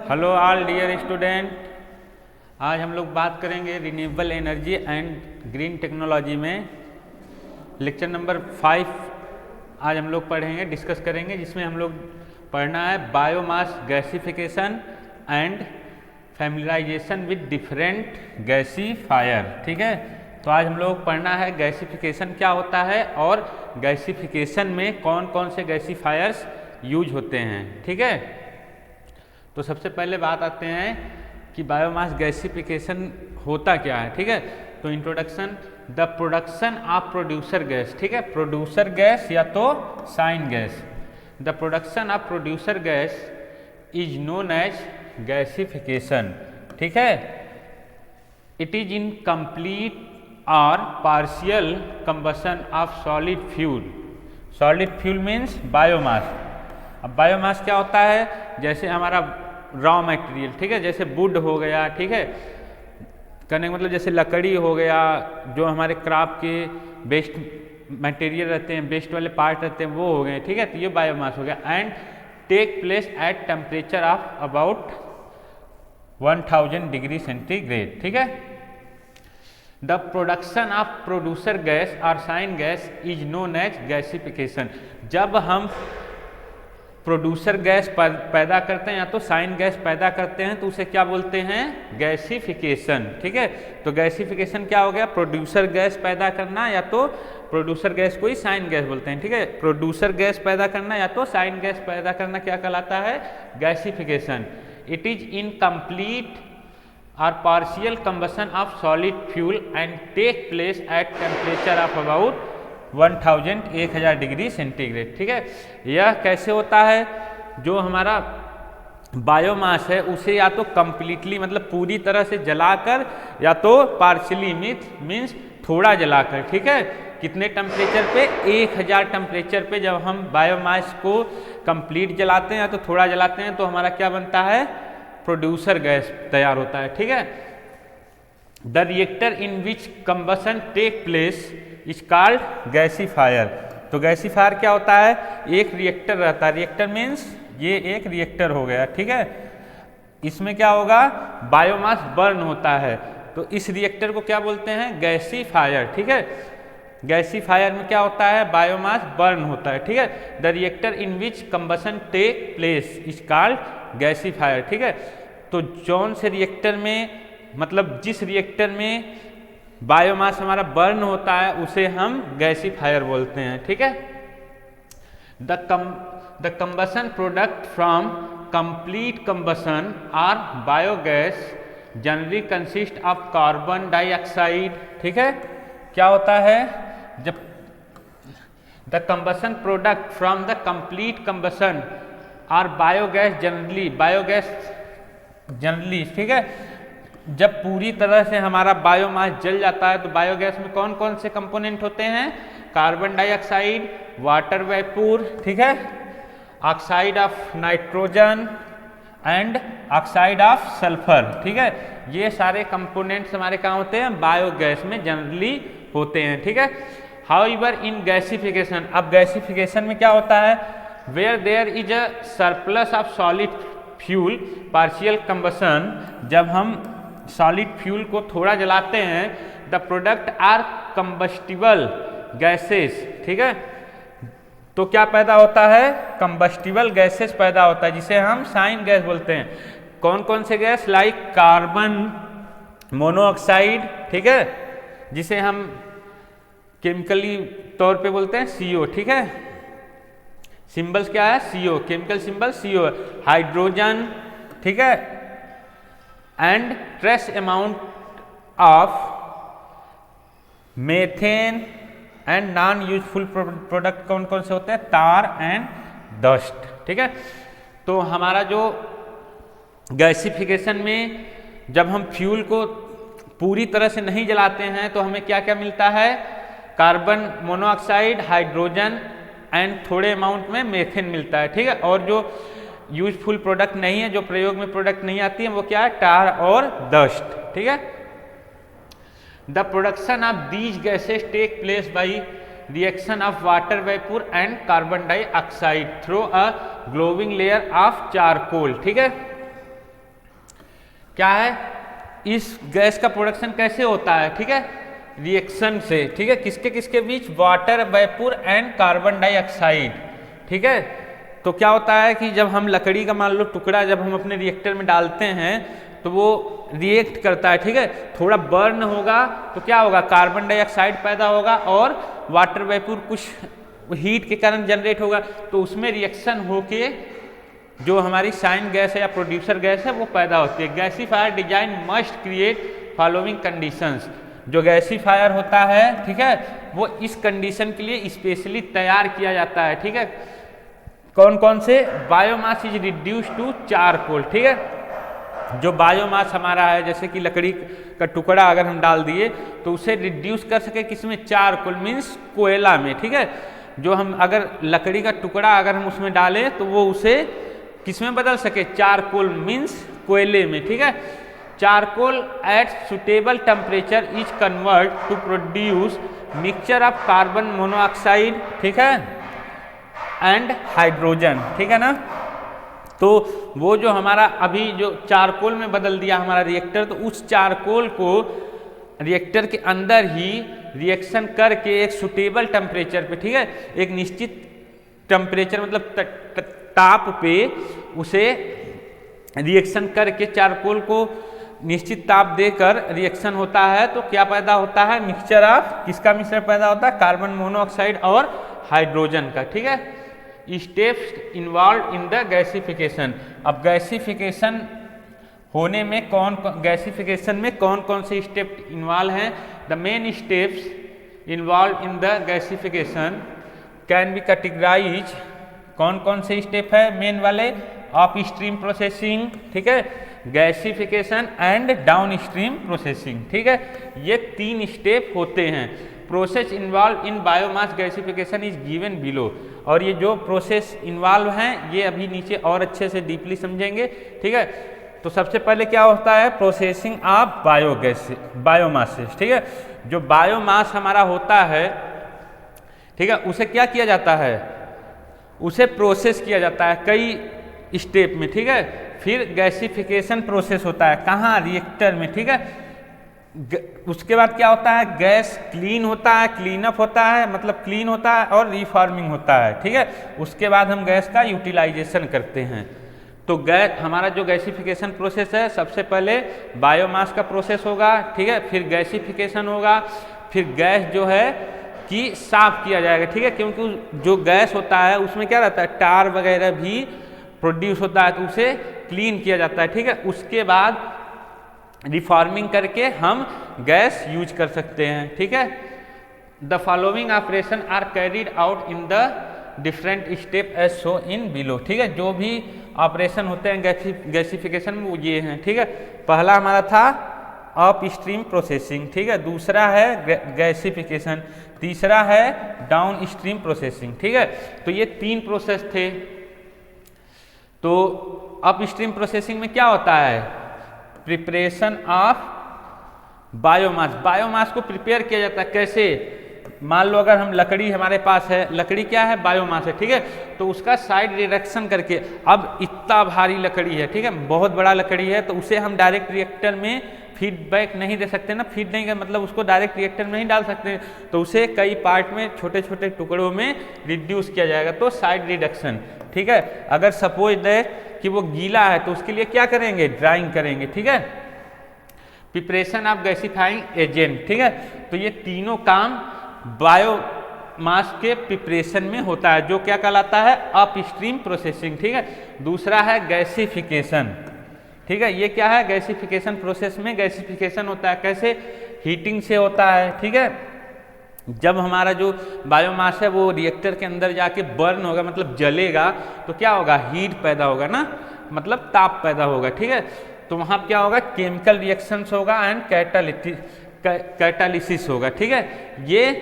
Hello all dear student. आज हम लोग बात करेंगे renewable energy and green technology में लेक्चर नंबर 5 आज हम लोग पढ़ेंगे, डिस्कस करेंगे, जिसमें हम लोग पढ़ना है biomass gasification and familiarization with different gasifier. ठीक है, तो आज हम लोग पढ़ना है गैसिफिकेशन क्या होता है और गैसिफिकेशन में कौन कौन से गैसीफायर्स यूज होते हैं। ठीक है, तो सबसे पहले बात आते हैं कि बायोमास गैसिफिकेशन होता क्या है। ठीक है, तो introduction, the production of producer gas. ठीक है, प्रोड्यूसर गैस या तो syngas. The production of producer gas is known as gasification. ठीक है, इट इज इन कंप्लीट और partial combustion of solid fuel. Solid fuel means biomass. अब biomass क्या होता है, जैसे हमारा रॉ मटेरियल, ठीक है, जैसे वुड हो गया, ठीक है, कहने का मतलब जैसे लकड़ी हो गया, जो हमारे क्राफ्ट के वेस्ट मटेरियल रहते हैं, वेस्ट वाले पार्ट रहते हैं, वो हो गए। ठीक है, तो ये बायोमास हो गया and take place at temperature of about 1000 degree centigrade. ठीक है, the production of producer gas और syngas is known as gasification. जब हम प्रोड्यूसर गैस पैदा करते हैं या तो साइन गैस पैदा करते हैं तो उसे क्या बोलते हैं, गैसिफिकेशन। ठीक है, तो गैसिफिकेशन क्या हो गया, प्रोड्यूसर गैस पैदा करना, या तो प्रोड्यूसर गैस को ही साइन गैस बोलते हैं। ठीक है, प्रोड्यूसर गैस पैदा करना या तो साइन गैस पैदा करना क्या कहलाता है, गैसिफिकेशन। इट इज इनकम्प्लीट और partial combustion of solid fuel and take place at temperature of about 1000 degree centigrade. ठीक है, यह कैसे होता है, जो हमारा बायोमास है उसे या तो कंप्लीटली मतलब पूरी तरह से जलाकर या तो पार्शियली मीन्स थोड़ा जलाकर। ठीक है, कितने टेम्परेचर पे, 1000 टेम्परेचर पे जब हम बायोमास को कंप्लीट जलाते हैं या तो थोड़ा जलाते हैं तो हमारा क्या बनता है, प्रोड्यूसर गैस तैयार होता है। ठीक है, the reactor in which combustion take place is called gasifier. तो गैसीफायर क्या होता है, एक रिएक्टर रहता है, रिएक्टर मीन्स ये एक रिएक्टर हो गया। ठीक है, इसमें क्या होगा, बायोमास बर्न होता है, तो इस रिएक्टर को क्या बोलते हैं, गैसीफायर। ठीक है, गैसीफायर में क्या होता है, बायोमास बर्न होता है। ठीक है, the reactor in which combustion take place is called gasifier. ठीक है, तो जौन से रिएक्टर में मतलब जिस रिएक्टर में बायोमास हमारा बर्न होता है उसे हम गैसीफायर बोलते हैं। ठीक है, the combustion product from complete combustion और biogas generally consist of carbon dioxide. ठीक है, क्या होता है, जब the combustion product from the complete combustion और बायोगैस जनरली, ठीक है, जब पूरी तरह से हमारा बायोमास जल जाता है तो बायोगैस में कौन कौन से कंपोनेंट होते हैं, कार्बन डाइऑक्साइड, वाटर वेपूर, ठीक है, oxide of nitrogen and oxide of sulphur. ठीक है, ये सारे कंपोनेंट्स हमारे कहाँ होते हैं, बायोगैस में जनरली होते हैं। ठीक है, हाउएवर इन गैसिफिकेशन, अब गैसिफिकेशन में क्या होता है, where there is a surplus of solid fuel partial combustion, जब हम सॉलिड फ्यूल को थोड़ा जलाते हैं, the product are combustible gases. ठीक है, तो क्या पैदा होता है, कंबस्टिबल गैसेस पैदा होता है, जिसे हम साइन गैस बोलते हैं। कौन कौन से गैस, लाइक कार्बन मोनोऑक्साइड, ठीक है, जिसे हम केमिकली तौर पे बोलते हैं CO। ठीक है, सिंबल्स क्या है, CO, chemical symbol CO। Hydrogen, ठीक है, and trace amount of methane and non useful product कौन कौन से होते हैं, तार एंड डस्ट। ठीक है, तो हमारा जो गैसिफिकेशन में जब हम फ्यूल को पूरी तरह से नहीं जलाते हैं तो हमें क्या क्या मिलता है, कार्बन मोनोऑक्साइड, हाइड्रोजन एंड थोड़े अमाउंट में मेथेन मिलता है। ठीक है, और जो यूजफुल प्रोडक्ट नहीं है, जो प्रयोग में प्रोडक्ट नहीं आती है, वो क्या है, टार और डस्ट। ठीक है, the production of these gases take place by reaction of water vapor and carbon dioxide through a glowing layer of charcoal. ठीक है, क्या है, इस गैस का प्रोडक्शन कैसे होता है, ठीक है, रिएक्शन से, ठीक है, किसके किसके बीच, water vapour and carbon dioxide, ठीक है। तो क्या होता है कि जब हम लकड़ी का मान लो टुकड़ा जब हम अपने रिएक्टर में डालते हैं तो वो रिएक्ट करता है, ठीक है, थोड़ा बर्न होगा तो क्या होगा, कार्बन डाइऑक्साइड पैदा होगा और वाटर वेपर कुछ हीट के कारण जनरेट होगा, तो उसमें रिएक्शन होके जो हमारी साइन गैस है या प्रोड्यूसर गैस है वो पैदा होती है। Gasifier design must create following conditions, जो गैसीफायर होता है, ठीक है, वो इस कंडीशन के लिए स्पेशली तैयार किया जाता है, ठीक है। कौन कौन से, biomass is reduce to charcoal, ठीक है, जो बायोमास हमारा है जैसे कि लकड़ी का टुकड़ा अगर हम डाल दिए तो उसे रिड्यूस कर सके किसमें, चारकोल मीन्स कोयला में, ठीक है। जो हम अगर लकड़ी का टुकड़ा अगर हम उसमें डालें तो वो उसे किसमें बदल सके, चारकोल मीन्स कोयले में, ठीक है। Charcoal at suitable temperature is convert to produce mixture of carbon monoxide, ठीक है, एंड हाइड्रोजन, ठीक है ना। तो वो जो हमारा अभी जो चारकोल में बदल दिया हमारा रिएक्टर, तो उस चारकोल को रिएक्टर के अंदर ही रिएक्शन करके एक सुटेबल टेम्परेचर पे, ठीक है, एक निश्चित टेम्परेचर मतलब ताप पे उसे रिएक्शन करके चारकोल को निश्चित ताप देकर रिएक्शन होता है, तो क्या पैदा होता है, मिक्सचर ऑफ, किसका मिश्रण पैदा होता है, कार्बन मोनोऑक्साइड और हाइड्रोजन का, ठीक है। Steps involve in the gasification, अब गैसिफिकेशन होने में गैसिफिकेशन में कौन कौन से स्टेप इन्वॉल्व हैं, the main steps involve in the gasification can be categorize, कौन कौन से स्टेप है मेन वाले, अप स्ट्रीम प्रोसेसिंग, ठीक है, gasification and down stream processing, ठीक है, ये 3 स्टेप होते हैं। Process involve in biomass gasification is given below, और ये जो प्रोसेस इन्वॉल्व हैं ये अभी नीचे और अच्छे से डीपली समझेंगे, ठीक है। तो सबसे पहले क्या होता है, प्रोसेसिंग ऑफ बायोगैस, बायोमास, ठीक है, जो बायोमास हमारा होता है, ठीक है, उसे क्या किया जाता है, उसे प्रोसेस किया जाता है कई स्टेप में, ठीक है। फिर गैसिफिकेशन प्रोसेस होता है, कहाँ, रिएक्टर में, ठीक है। उसके बाद क्या होता है, गैस क्लीन होता है, क्लीन अप होता है, मतलब क्लीन होता है और रिफॉर्मिंग होता है, ठीक है। उसके बाद हम गैस का यूटिलाइजेशन करते हैं। तो गैस हमारा जो गैसिफिकेशन प्रोसेस है, सबसे पहले बायोमास का प्रोसेस होगा, ठीक है, फिर गैसिफिकेशन होगा, फिर गैस जो है कि साफ किया जाएगा, ठीक है, क्योंकि जो गैस होता है उसमें क्या रहता है, टार वगैरह भी प्रोड्यूस होता है, तो उसे क्लीन किया जाता है, ठीक है। उसके बाद रिफॉर्मिंग करके हम गैस यूज कर सकते हैं, ठीक है। The following operation are carried out in the different step as show in below, ठीक है। जो भी ऑपरेशन होते हैं गैसिफिकेशन में वो ये हैं, ठीक है। पहला हमारा था अप स्ट्रीम प्रोसेसिंग, ठीक है, दूसरा है गैसिफिकेशन, तीसरा है डाउन स्ट्रीम प्रोसेसिंग, ठीक है। तो ये 3 प्रोसेस थे। तो अप स्ट्रीम प्रोसेसिंग में क्या होता है, प्रिपरेशन ऑफ बायोमास, बायोमास को प्रिपेयर किया जाता है, कैसे, मान लो अगर हम लकड़ी हमारे पास है, लकड़ी क्या है, बायोमास है, ठीक है, तो उसका साइड रिडक्शन करके, अब इतना भारी लकड़ी है, ठीक है, बहुत बड़ा लकड़ी है, तो उसे हम डायरेक्ट रिएक्टर में फीडबैक नहीं दे सकते ना, फीड नहीं मतलब उसको डायरेक्ट रिएक्टर में नहीं डाल सकते, तो उसे कई पार्ट में छोटे छोटे टुकड़ों में रिड्यूस किया जाएगा, तो साइड रिडक्शन, ठीक है। अगर सपोज दैट कि वो गीला है तो उसके लिए क्या करेंगे, ड्राइंग करेंगे, ठीक है। प्रिपरेशन ऑफ गैसिफाइंग एजेंट, ठीक है। तो ये तीनों काम बायोमास के प्रिपरेशन में होता है, जो क्या कहलाता है, अपस्ट्रीम प्रोसेसिंग, ठीक है। दूसरा है गैसिफिकेशन, ठीक है, ये क्या है, गैसिफिकेशन प्रोसेस में गैसिफिकेशन होता है, कैसे, हीटिंग से होता है, ठीक है। जब हमारा जो बायोमास है वो रिएक्टर के अंदर जाके बर्न होगा, मतलब जलेगा, तो क्या होगा, हीट पैदा होगा ना, मतलब ताप पैदा होगा, ठीक है। तो वहाँ क्या होगा, केमिकल रिएक्शंस होगा एंड कैटालिसिस होगा, ठीक है। ये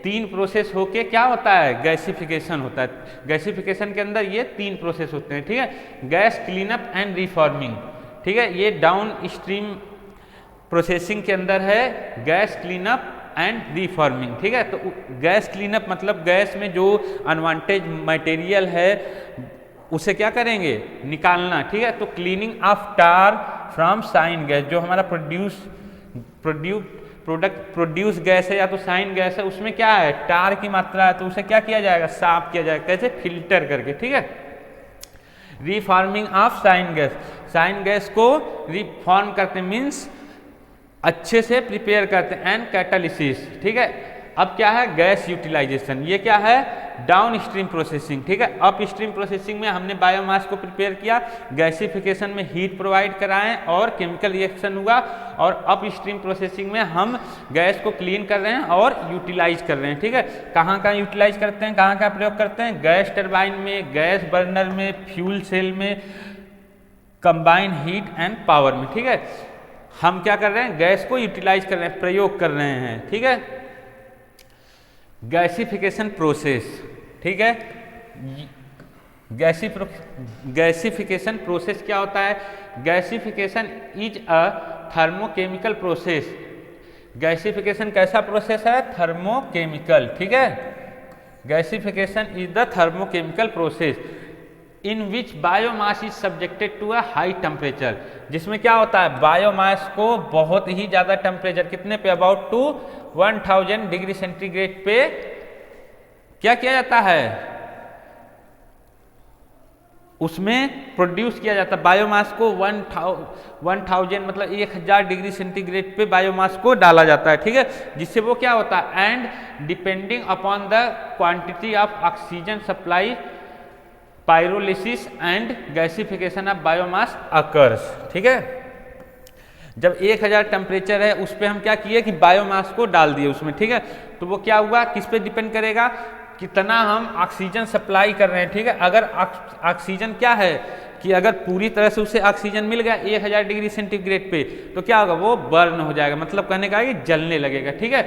3 प्रोसेस होके क्या होता है, गैसिफिकेशन होता है। गैसिफिकेशन के अंदर ये 3 प्रोसेस होते हैं, ठीक है। गैस क्लीनअप एंड रिफॉर्मिंग, ठीक है, ये डाउन स्ट्रीम प्रोसेसिंग के अंदर है, गैस क्लीनअप एंड रिफॉर्मिंग, ठीक है। तो गैस क्लीनअप मतलब गैस में जो अनवांटेड मटेरियल है उसे क्या करेंगे, निकालना, ठीक है। तो cleaning of tar, from syngas, जो हमारा प्रोड्यूस गैस है या तो साइन गैस है, उसमें क्या है, टार की मात्रा है, तो उसे क्या किया जाएगा, साफ किया जाएगा। कैसे, फिल्टर करके, ठीक है। Reforming of syngas, syngas को रिफॉर्म करते मीन्स अच्छे से प्रिपेयर करते हैं। एंड कैटालिसिस, ठीक है। अब क्या है, गैस यूटिलाइजेशन, ये क्या है, डाउन स्ट्रीम प्रोसेसिंग, ठीक है। अप स्ट्रीम प्रोसेसिंग में हमने बायोमास को प्रिपेयर किया, गैसिफिकेशन में हीट प्रोवाइड कराएं और केमिकल रिएक्शन हुआ, और अप स्ट्रीम प्रोसेसिंग में हम गैस को क्लीन कर रहे हैं और यूटिलाइज कर रहे हैं, ठीक है। कहाँ कहाँ यूटिलाइज करते हैं, कहाँ कहाँ प्रयोग करते हैं, गैस टरबाइन में, गैस बर्नर में, फ्यूल सेल में, कंबाइन हीट एंड पावर में, ठीक है। हम क्या कर रहे हैं, गैस को यूटिलाइज कर रहे हैं, प्रयोग कर रहे हैं, ठीक है। गैसिफिकेशन प्रोसेस, ठीक है। गैसिफिकेशन प्रोसेस क्या होता है, gasification is a thermochemical process. Gasification कैसा प्रोसेस है, थर्मोकेमिकल, ठीक है। Gasification is the thermochemical process in which biomass is subjected to a high temperature, जिसमें क्या होता है, बायोमास को बहुत ही ज़्यादा टेम्परेचर, कितने पे, अबाउट टू 1000 डिग्री सेंटीग्रेड पे क्या किया जाता है, उसमें प्रोड्यूस किया जाता है। बायोमास को 1000 मतलब 1000 डिग्री सेंटीग्रेड पे बायोमास को डाला जाता है, ठीक है। जिससे वो क्या होता है, and depending upon the quantity of oxygen supply pyrolysis and gasification of biomass occurs, ठीक है। जब 1000 टेम्परेचर है, उस पर हम क्या किए कि बायोमास को डाल दिए उसमें, ठीक है। तो वो क्या हुआ, किस पे डिपेंड करेगा, कितना हम ऑक्सीजन सप्लाई कर रहे हैं, ठीक है। अगर ऑक्सीजन क्या है कि अगर पूरी तरह से उसे ऑक्सीजन मिल गया 1000 डिग्री सेंटीग्रेड पे, तो क्या होगा, वो बर्न हो जाएगा, मतलब कहने का है कि जलने लगेगा, ठीक है।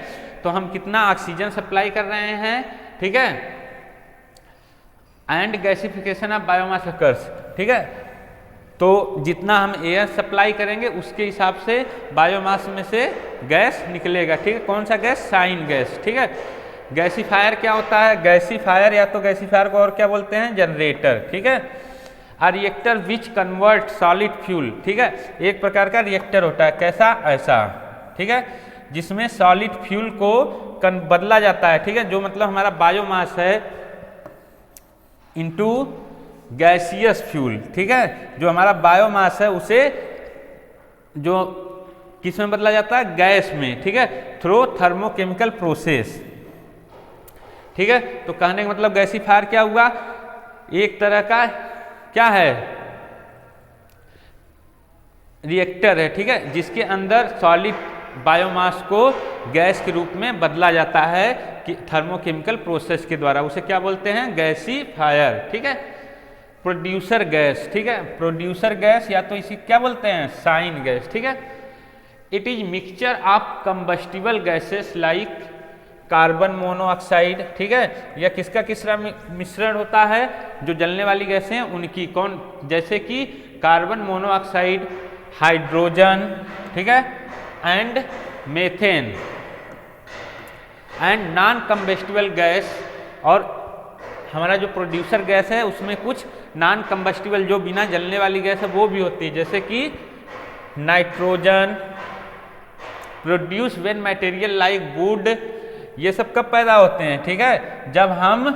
तो हम कितना ऑक्सीजन सप्लाई कर रहे हैं, ठीक है, and gasification of biomass occurs, ठीक है। तो जितना हम एयर सप्लाई करेंगे उसके हिसाब से बायोमास में से गैस निकलेगा, ठीक है। कौन सा गैस, साइन गैस, ठीक है। गैसीफायर क्या होता है, गैसीफायर या तो गैसीफायर को और क्या बोलते हैं, जनरेटर, ठीक है। A reactor which convert solid fuel, ठीक है। एक प्रकार का रिएक्टर होता है, कैसा, ऐसा, ठीक है, जिसमें सॉलिड फ्यूल को बदला जाता है, ठीक है। जो मतलब हमारा बायोमास है इनटू गैसियस फ्यूल, ठीक है। जो हमारा बायोमास है उसे जो किस में बदला जाता है, गैस में, ठीक है, थ्रू थर्मोकेमिकल प्रोसेस, ठीक है। तो कहने का मतलब गैसीफायर क्या हुआ, एक तरह का क्या है, रिएक्टर है, ठीक है, जिसके अंदर सॉलिड बायोमास को गैस के रूप में बदला जाता है कि थर्मोकेमिकल प्रोसेस के द्वारा, उसे क्या बोलते हैं, गैसीफायर, ठीक है। प्रोड्यूसर गैस, ठीक है, प्रोड्यूसर गैस या तो इसी क्या बोलते हैं, साइन गैस, ठीक है। It is mixture of combustible gases like carbon monoxide, ठीक है। या किसका किसका मिश्रण होता है, जो जलने वाली गैसें हैं उनकी, कौन, जैसे कि कार्बन मोनोऑक्साइड, हाइड्रोजन, ठीक है, and methane and non combustible gas. और हमारा जो प्रोड्यूसर गैस है उसमें कुछ नॉन कंबस्टिबल जो बिना जलने वाली गैस है वो भी होती है, जैसे कि nitrogen, produce when material like would, ये सब कब पैदा होते हैं, ठीक है, जब हम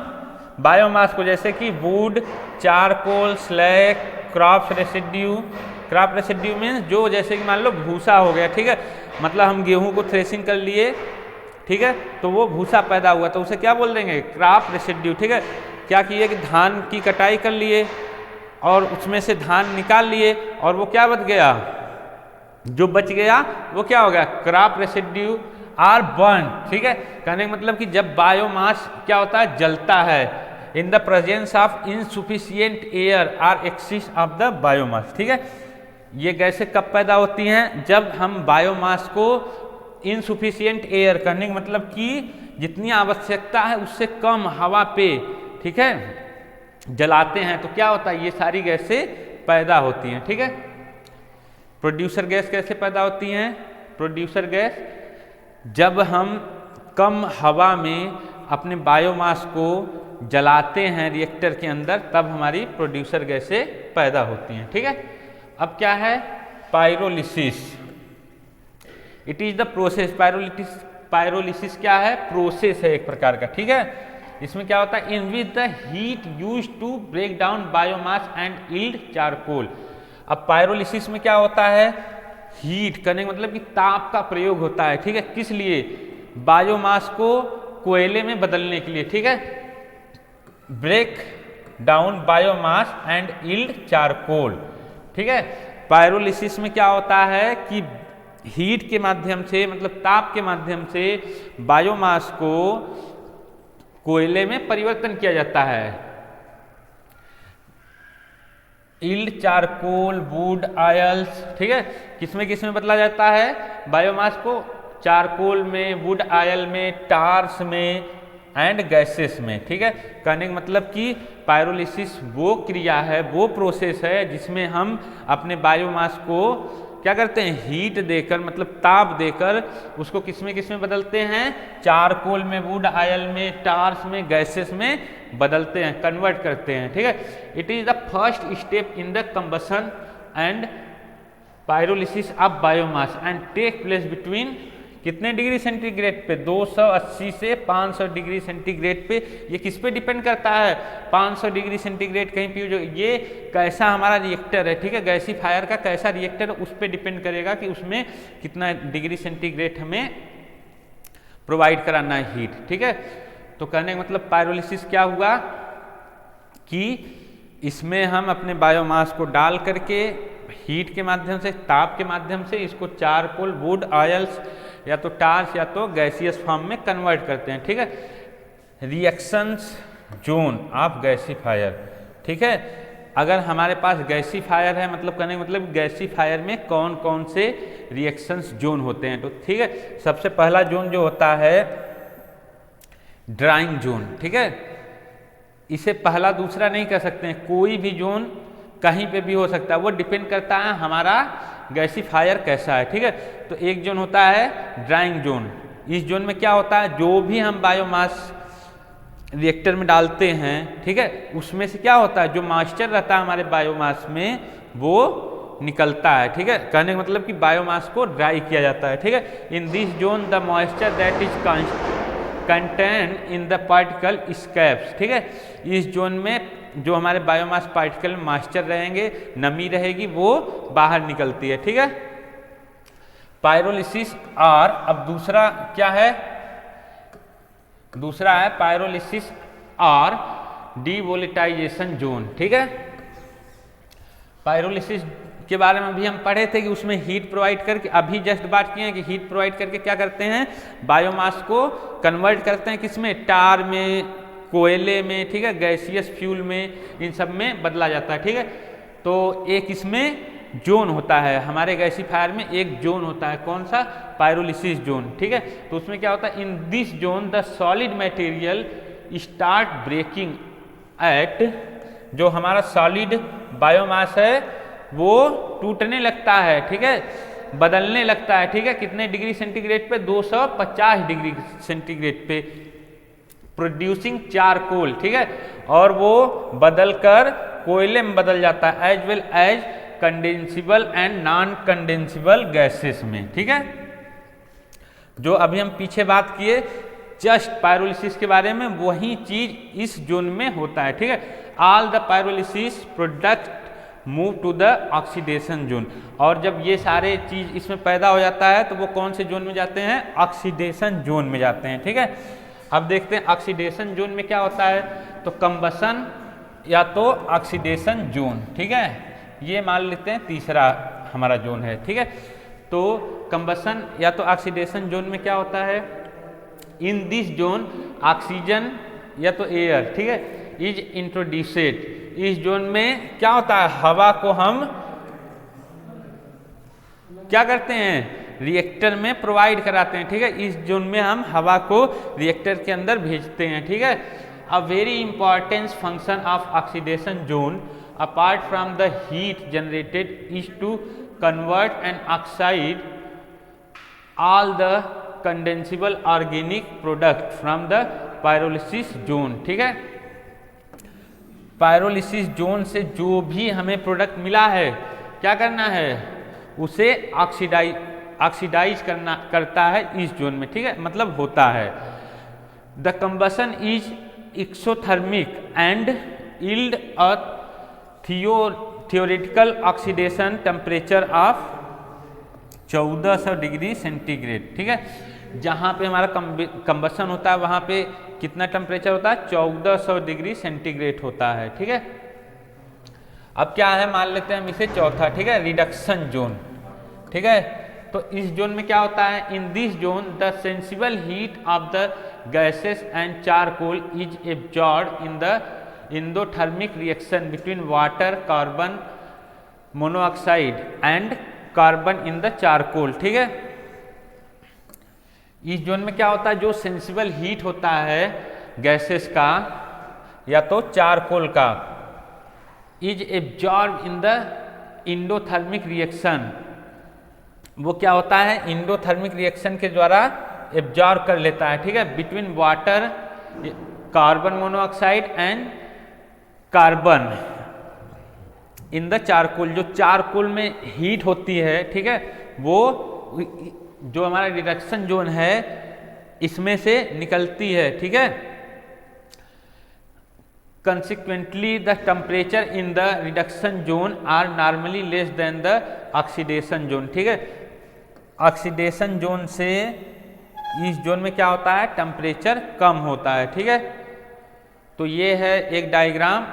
बायोमास को, जैसे कि would, charcoal, slag, crop residue means जो, जैसे कि मान लो भूसा हो गया, ठीक है, मतलब हम गेहूं को थ्रेसिंग कर लिए, ठीक है, तो वो भूसा पैदा हुआ, तो उसे क्या बोल देंगे, क्रॉप रेसिड्यू, ठीक है। क्या किए कि धान की कटाई कर लिए और उसमें से धान निकाल लिए और वो क्या बच गया, जो बच गया वो क्या हो गया, क्रॉप रेसिड्यू आर बर्न, ठीक है। कहने का मतलब कि जब बायोमास क्या होता है, जलता है, in the presence of insufficient air or excess of the biomass, ठीक है। ये गैसें कब पैदा होती हैं, जब हम बायोमास को इनसुफिशिएंट एयर, करने का मतलब कि जितनी आवश्यकता है उससे कम हवा पे, ठीक है, जलाते हैं, तो क्या होता है, ये सारी गैसें पैदा होती हैं, ठीक है। प्रोड्यूसर गैस कैसे पैदा होती हैं, प्रोड्यूसर गैस जब हम कम हवा में अपने बायोमास को जलाते हैं रिएक्टर के अंदर, तब हमारी प्रोड्यूसर गैसें पैदा होती हैं, ठीक है। अब क्या है, pyrolysis. It is the process, pyrolysis क्या है? प्रोसेस है एक प्रकार का, ठीक है। इसमें क्या होता है? In which the heat use to break down biomass and yield charcoal. अब पायरोलिसिस में क्या होता है? हीट करने का मतलब कि ताप का प्रयोग होता है, ठीक है। किस लिए? बायोमास को कोयले में बदलने के लिए, ठीक है। Break down biomass and yield charcoal, ठीक है। पायरोलिसिस में क्या होता है कि हीट के माध्यम से, मतलब ताप के माध्यम से बायोमास को कोयले में परिवर्तन किया जाता है। यील्ड चारकोल, वुड, ऑयल्स, ठीक है। किसमें बदला जाता है? बायोमास को चारकोल में, वुड ऑयल में, टार्स में एंड गैसेस में, ठीक है। कहने का मतलब कि पायरोलिसिस वो क्रिया है, वो प्रोसेस है जिसमें हम अपने बायोमास को क्या करते हैं? हीट देकर, मतलब ताप देकर उसको किसमें बदलते हैं? चारकोल में, वुड ऑयल में, टार्स में, गैसेस में बदलते हैं, कन्वर्ट करते हैं, ठीक है। It is the first step in the combustion and pyrolysis of biomass and take place between कितने डिग्री सेंटीग्रेड पे? 280 से 500 डिग्री सेंटीग्रेड पे। ये किस पे डिपेंड करता है? 500 डिग्री सेंटीग्रेड कहीं पे जो ये कैसा हमारा रिएक्टर है, ठीक है, गैसीफायर का कैसा रिएक्टर है उस पे डिपेंड करेगा कि उसमें कितना डिग्री सेंटीग्रेड हमें प्रोवाइड कराना है हीट, ठीक है। तो कहने का मतलब पायरोलिसिस क्या हुआ कि इसमें हम अपने बायोमास को डाल करके हीट के माध्यम से, ताप के माध्यम से इसको चारकोल, वुड, ऑयल्स या तो टार्च या तो गैसियस फॉर्म में कन्वर्ट करते हैं, ठीक है। रिएक्शंस जोन ऑफ गैसीफायर, ठीक है। अगर हमारे पास गैसीफायर है, मतलब कहने का मतलब गैसीफायर में कौन कौन से रिएक्शंस जोन होते हैं, तो ठीक है। सबसे पहला जोन जो होता है ड्राइंग जोन, ठीक है। इसे पहला दूसरा नहीं कह सकते हैं, कोई भी जोन कहीं पे भी हो सकता है, वो डिपेंड करता है हमारा गैसीफायर कैसा है, ठीक है। तो एक जोन होता है ड्राइंग जोन। इस जोन में क्या होता है? जो भी हम बायोमास रिएक्टर में डालते हैं, ठीक है, उसमें से क्या होता है? जो मॉइस्चर रहता है हमारे बायोमास में वो निकलता है, ठीक है। कहने का मतलब कि बायोमास को ड्राई किया जाता है, ठीक है। In this zone the moisture that is contain in the particle escapes, ठीक है। इस जोन में जो हमारे बायोमास पार्टिकल में मॉइस्चर रहेंगे, नमी रहेगी, वो बाहर निकलती है, ठीक है। पायरोलिसिस और अब दूसरा क्या है? दूसरा है पायरोलिसिस और डीवोलेटाइजेशन जोन, ठीक है। पायरोलिसिस के बारे में भी हम पढ़े थे कि उसमें हीट प्रोवाइड करके, अभी जस्ट बात किए हैं कि हीट प्रोवाइड करके क्या करते हैं? बायोमास को कन्वर्ट करते हैं किसमें? टार में, कोयले में, ठीक है, गैसियस फ्यूल में, इन सब में बदला जाता है, ठीक है। तो एक इसमें जोन होता है, हमारे गैसीफायर में एक जोन होता है, कौन सा? पायरोलिसिस जोन, ठीक है। तो उसमें क्या होता है? In this zone the solid material start breaking at, जो हमारा सॉलिड बायोमास है वो टूटने लगता है, ठीक है, बदलने लगता है, ठीक है। कितने डिग्री सेंटीग्रेड पे? 250 डिग्री सेंटीग्रेड पे, प्रोड्यूसिंग चारकोल, ठीक है। और वो बदलकर कोयले में बदल जाता है, as well as condensable and non condensable gases में, ठीक है। जो अभी हम पीछे बात किए जस्ट पायरोलिसिस के बारे में, वही चीज इस जोन में होता है, ठीक है। All the pyrolysis product move to the oxidation zone, और जब ये सारे चीज इसमें पैदा हो जाता है तो वो कौन से जोन में जाते हैं? ऑक्सीडेशन जोन में जाते हैं, ठीक है। अब देखते हैं ऑक्सीडेशन जोन में क्या होता है। तो कंबशन या तो ऑक्सीडेशन जोन, ठीक है, ये मान लेते हैं तीसरा हमारा जोन है, ठीक है। तो कंबशन या तो ऑक्सीडेशन जोन में क्या होता है? इन दिस जोन ऑक्सीजन या तो एयर, ठीक है, इज इंट्रोड्यूसेड। इस जोन में क्या होता है? हवा को हम क्या करते हैं? रिएक्टर में प्रोवाइड कराते हैं, ठीक है। इस जोन में हम हवा को रिएक्टर के अंदर भेजते हैं, ठीक है। A very important function of oxidation zone apart from the heat generated is to convert an oxide all the condensable organic product from the pyrolysis zone, ठीक है। पायरोलिसिस जोन से जो भी हमें प्रोडक्ट मिला है, क्या करना है? उसे ऑक्सीडाइज करता है इस जोन में, ठीक है, मतलब होता है। The combustion is exothermic and yield a theoretical oxidation temperature of 1400 degree centigrade, ठीक है। जहाँ पे हमारा कंबसन होता है वहाँ पे कितना टेम्परेचर होता है, 1400 डिग्री सेंटीग्रेड होता है, ठीक है। अब क्या है, मान लेते हैं हम इसे चौथा, ठीक है, रिडक्शन जोन, ठीक है। तो इस जोन में क्या होता है, in this zone the sensible heat of the gases and charcoal is absorbed in the endothermic reaction between water, carbon monoxide and carbon in the charcoal, ठीक है। इस जोन में क्या होता है, जो सेंसिबल हीट होता है गैसेस का या तो चारकोल का, is absorb in the endothermic reaction, वो क्या होता है, एंडोथर्मिक रिएक्शन के द्वारा एब्जॉर्ब कर लेता है, ठीक है, between water, carbon monoxide and carbon in the charcoal. जो चारकोल में हीट होती है, ठीक है, वो जो हमारा रिडक्शन जोन है इसमें से निकलती है, ठीक है। Consequently the temperature in the reduction zone are normally less than the oxidation zone, ठीक है। ऑक्सीडेशन जोन से इस जोन में क्या होता है, टेम्परेचर कम होता है, ठीक है। तो ये है एक डायग्राम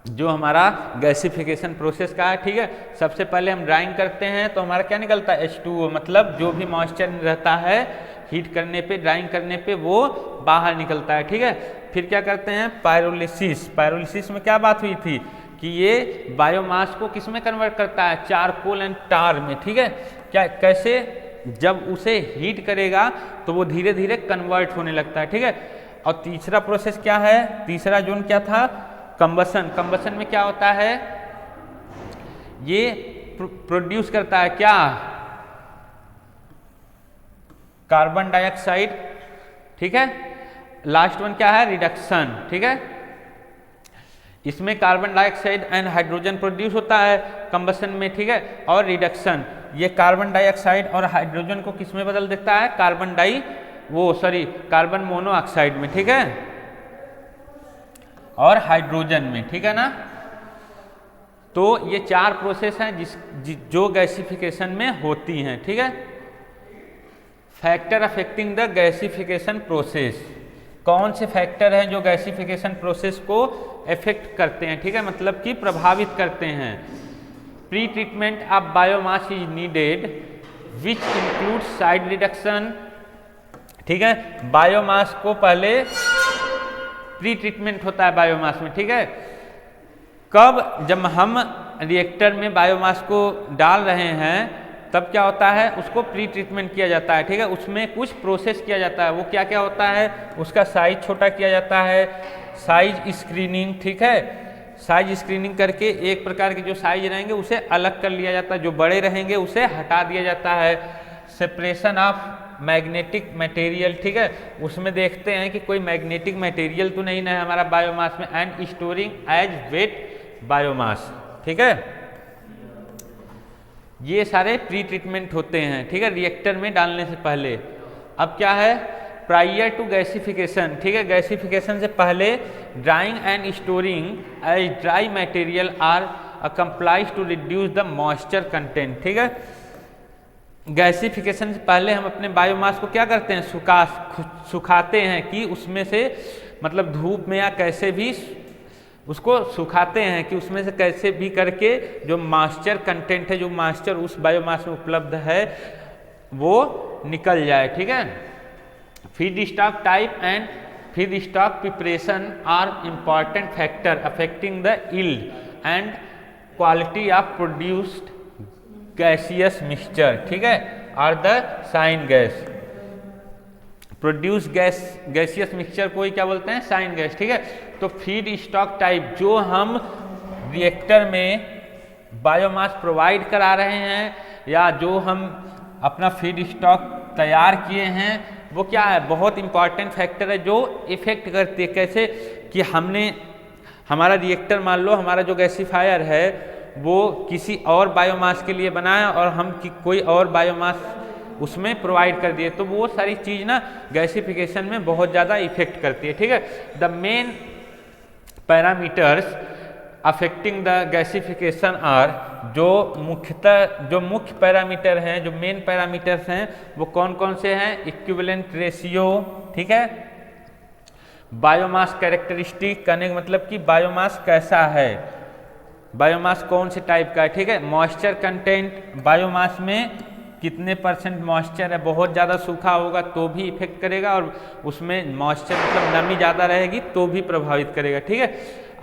जो हमारा गैसिफिकेशन प्रोसेस का है, ठीक है। सबसे पहले हम ड्राइंग करते हैं तो हमारा क्या निकलता है, H2O, मतलब जो भी मॉइस्चर रहता है हीट करने पे, ड्राइंग करने पे वो बाहर निकलता है, ठीक है। फिर क्या करते हैं, पायरोलिसिस। पायरोलिसिस में क्या बात हुई थी कि ये बायोमास को किस में कन्वर्ट करता है, चारकोल एंड टार में, ठीक है। क्या कैसे, जब उसे हीट करेगा तो वो धीरे धीरे कन्वर्ट होने लगता है, ठीक है। और तीसरा प्रोसेस क्या है, तीसरा जोन क्या था, कंबसन। कंबसन में क्या होता है, ये प्रोड्यूस करता है क्या, कार्बन डाइऑक्साइड, ठीक है। लास्ट वन क्या है, रिडक्शन, ठीक है। इसमें carbon dioxide and hydrogen produce होता है कंबसन में, ठीक है। और रिडक्शन, ये कार्बन डाइऑक्साइड और हाइड्रोजन को किस में बदल देता है, कार्बन मोनोऑक्साइड में, ठीक है, और हाइड्रोजन में, ठीक है ना। तो ये चार प्रोसेस हैं जो गैसिफिकेशन में होती हैं, ठीक है। Factor affecting the gasification process, कौन से फैक्टर हैं जो गैसिफिकेशन प्रोसेस को इफेक्ट करते हैं, ठीक है, मतलब कि प्रभावित करते हैं। Pre treatment of biomass is needed which include side reduction, ठीक है। बायोमास को पहले प्री ट्रीटमेंट होता है बायोमास में, ठीक है। कब, जब हम रिएक्टर में बायोमास को डाल रहे हैं तब क्या होता है, उसको प्री ट्रीटमेंट किया जाता है, ठीक है। उसमें कुछ प्रोसेस किया जाता है, वो क्या क्या होता है, उसका साइज छोटा किया जाता है, साइज स्क्रीनिंग, ठीक है। साइज स्क्रीनिंग करके एक प्रकार के जो साइज रहेंगे उसे अलग कर लिया जाता है, जो बड़े रहेंगे उसे हटा दिया जाता है। सेपरेशन ऑफ मैग्नेटिक मटेरियल, ठीक है, उसमें देखते हैं कि कोई मैग्नेटिक मटेरियल तो नहीं है हमारा बायोमास में। And storing as wet biomass, ठीक है। ये सारे प्री ट्रीटमेंट होते हैं, ठीक है, रिएक्टर में डालने से पहले। अब क्या है, प्रायर टू गैसिफिकेशन, ठीक है। गैसिफिकेशन से पहले drying and storing as dry material are accomplished to reduce the moisture content, ठीक है। गैसिफिकेशन से पहले हम अपने बायोमास को क्या करते हैं, सुखाते हैं कि उसमें से, मतलब धूप में या कैसे भी उसको सुखाते हैं कि उसमें से कैसे भी करके जो मॉइस्चर कंटेंट है, जो मॉइस्चर उस बायोमास में उपलब्ध है वो निकल जाए, ठीक है। Feedstock type and feedstock preparation are important factor affecting the yield and quality of produced gaseous mixture, ठीक है, और the syngas. Produce gaseous mixture को ही क्या बोलते हैं, साइन गैस, ठीक है। तो फीड स्टॉक टाइप, जो हम रिएक्टर में बायोमास प्रोवाइड करा रहे हैं या जो हम अपना फीड स्टॉक तैयार किए हैं, वो क्या है, बहुत इंपॉर्टेंट फैक्टर है जो इफेक्ट करती है। कैसे कि हमने हमारा रिएक्टर, मान लो हमारा जो गैसिफायर है वो किसी और बायोमास के लिए बनाया और हम कोई और बायोमास उसमें प्रोवाइड कर दिए, तो वो सारी चीज़ ना गैसिफिकेशन में बहुत ज़्यादा इफेक्ट करती है। ठीक है, the main parameters affecting the gasification are, जो मुख्य पैरामीटर हैं, जो मेन पैरामीटर्स हैं वो कौन कौन से हैं? इक्विवेलेंट रेशियो, ठीक है, बायोमास कैरेक्टरिस्टिक, कहने का मतलब कि बायोमास कैसा है, बायोमास कौन से टाइप का है, ठीक है, मॉइस्चर कंटेंट, बायोमास में कितने % मॉइस्चर है, बहुत ज़्यादा सूखा होगा तो भी इफेक्ट करेगा और उसमें मॉइस्चर मतलब नमी ज़्यादा रहेगी तो भी प्रभावित करेगा। ठीक है,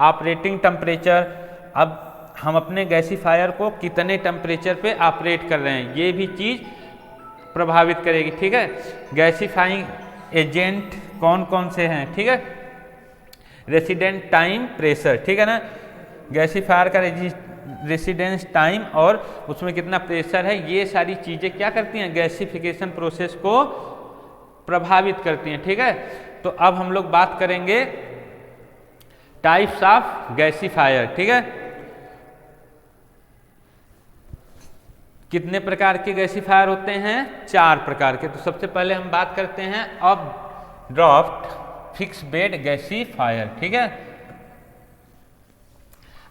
ऑपरेटिंग टेम्परेचर, अब हम अपने गैसीफायर को कितने टेम्परेचर पे ऑपरेट कर रहे हैं ये भी चीज़ प्रभावित करेगी। ठीक है, गैसीफाइंग एजेंट कौन कौन से हैं, ठीक है, रेसिडेंट टाइम, प्रेशर, ठीक है ना, गैसीफायर का रेसिडेंस टाइम और उसमें कितना प्रेशर है, ये सारी चीज़ें क्या करती हैं? गैसिफिकेशन प्रोसेस को प्रभावित करती हैं। ठीक है, तो अब हम लोग बात करेंगे टाइप्स ऑफ गैसीफायर। ठीक है, कितने प्रकार के गैसीफायर होते हैं? 4 प्रकार के। तो सबसे पहले हम बात करते हैं अब ड्राफ्ट फिक्स बेड गैसीफायर। ठीक है,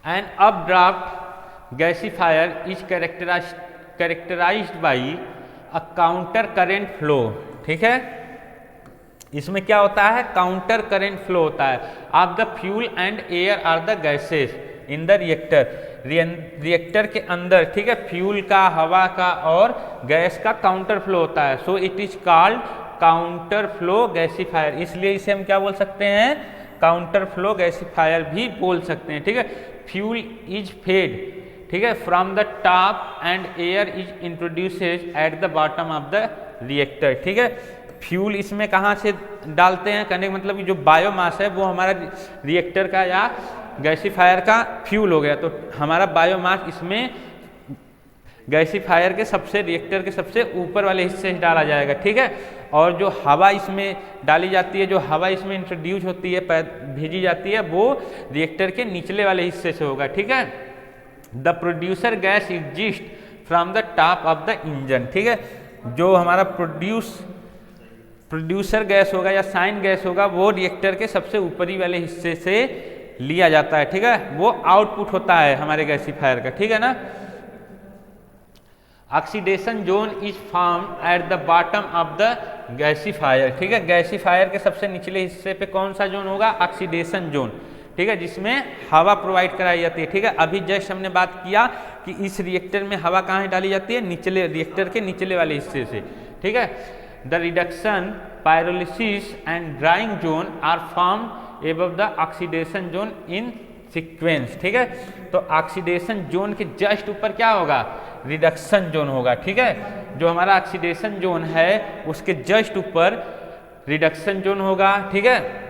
an updraft gasifier is characterized by a counter current flow. ठीक है, इसमें क्या होता है? काउंटर करेंट फ्लो होता है of the fuel and air are the gases in the reactor. Reactor के अंदर, ठीक है, फ्यूल का, हवा का और गैस का काउंटर फ्लो होता है। So it is called counter flow gasifier, इसलिए इसे हम क्या बोल सकते हैं? काउंटर फ्लो गैसीफायर भी बोल सकते हैं। ठीक है, फ्यूल इज फेड, ठीक है, from the top and air is introduces at the bottom of the reactor. ठीक है, फ्यूल इसमें कहाँ से डालते हैं? कहने का मतलब कि जो बायोमास है वो हमारा रिएक्टर का या गैसीफायर का फ्यूल हो गया, तो हमारा बायोमास इसमें गैसीफायर के सबसे, रिएक्टर के सबसे ऊपर वाले हिस्से से डाला जाएगा। ठीक है, और जो हवा इसमें डाली जाती है, जो हवा इसमें इंट्रोड्यूस होती है, भेजी जाती है, वो रिएक्टर के निचले वाले हिस्से से होगा। ठीक है, the producer gas exist from the top of the engine. ठीक है, जो हमारा प्रोड्यूसर गैस होगा या साइन गैस होगा वो रिएक्टर के सबसे ऊपरी वाले हिस्से से लिया जाता है। ठीक है, वो आउटपुट होता है हमारे गैसीफायर का। ठीक है ना, oxidation zone is form at the bottom of the gasifier. ठीक है, गैसीफायर के सबसे निचले हिस्से पे कौन सा जोन होगा? Oxidation zone. ठीक है, जिसमें हवा प्रोवाइड कराई जाती है। ठीक है, अभी जस्ट हमने बात किया कि इस रिएक्टर में हवा कहाँ डाली जाती है? निचले, रिएक्टर के निचले वाले हिस्से से। ठीक है, the reduction, pyrolysis and drying zone are form above the oxidation zone in sequence. ठीक है, तो ऑक्सीडेशन जोन के जस्ट ऊपर क्या होगा? रिडक्शन जोन होगा। ठीक है, जो हमारा ऑक्सीडेशन जोन है उसके जस्ट ऊपर रिडक्शन जोन होगा। ठीक है,